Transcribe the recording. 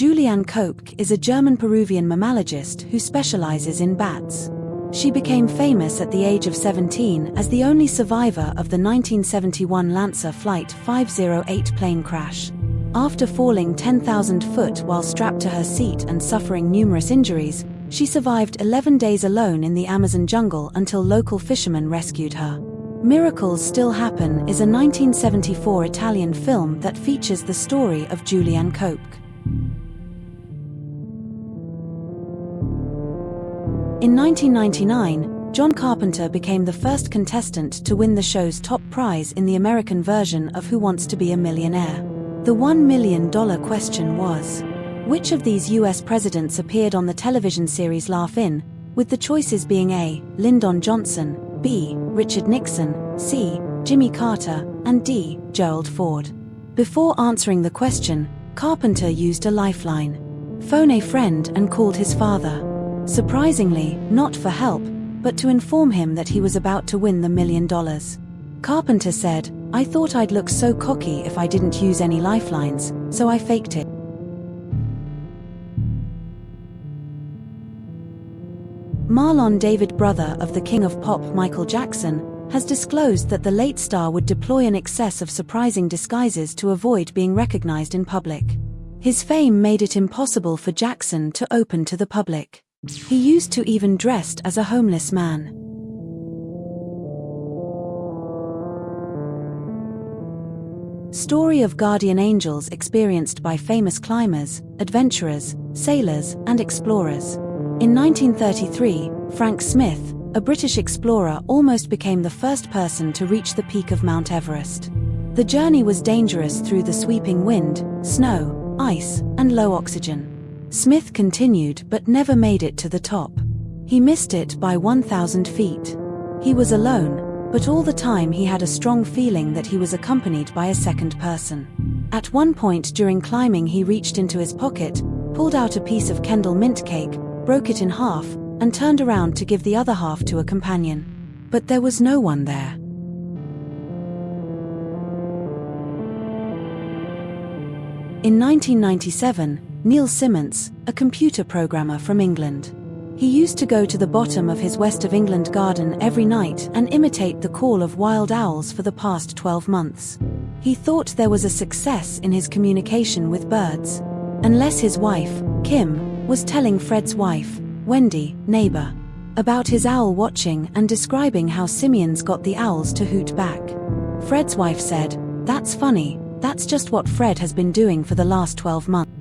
Juliane Koepke is a German-Peruvian mammalogist who specializes in bats. She became famous at the age of 17 as the only survivor of the 1971 Lancer Flight 508 plane crash. After falling 10,000 foot while strapped to her seat and suffering numerous injuries, she survived 11 days alone in the Amazon jungle until local fishermen rescued her. Miracles Still Happen is a 1974 Italian film that features the story of Juliane Koepke. In 1999, John Carpenter became the first contestant to win the show's top prize in the American version of Who Wants to Be a Millionaire? The $1 million question was, which of these U.S. presidents appeared on the television series Laugh-In, with the choices being A. Lyndon Johnson, B. Richard Nixon, C. Jimmy Carter, and D. Gerald Ford. Before answering the question, Carpenter used a lifeline. Phone a friend and called his father. Surprisingly, not for help, but to inform him that he was about to win the $1 million. Carpenter said, "I thought I'd look so cocky if I didn't use any lifelines, so I faked it." Marlon David, brother of the King of Pop Michael Jackson, has disclosed that the late star would deploy an excess of surprising disguises to avoid being recognized in public. His fame made it impossible for Jackson to open to the public. He used to even dressed as a homeless man. Story of guardian angels experienced by famous climbers, adventurers, sailors, and explorers. In 1933, Frank Smith, a British explorer, almost became the first person to reach the peak of Mount Everest. The journey was dangerous through the sweeping wind, snow, ice, and low oxygen. Smith continued but never made it to the top. He missed it by 1,000 feet. He was alone, but all the time he had a strong feeling that he was accompanied by a second person. At one point during climbing he reached into his pocket, pulled out a piece of Kendall mint cake, broke it in half, and turned around to give the other half to a companion. But there was no one there. In 1997, Neil Simmons, a computer programmer from England. He used to go to the bottom of his West of England garden every night and imitate the call of wild owls for the past 12 months. He thought there was a success in his communication with birds. Unless his wife, Kim, was telling Fred's wife, Wendy, neighbor, about his owl watching and describing how simians got the owls to hoot back. Fred's wife said, "That's funny, that's just what Fred has been doing for the last 12 months.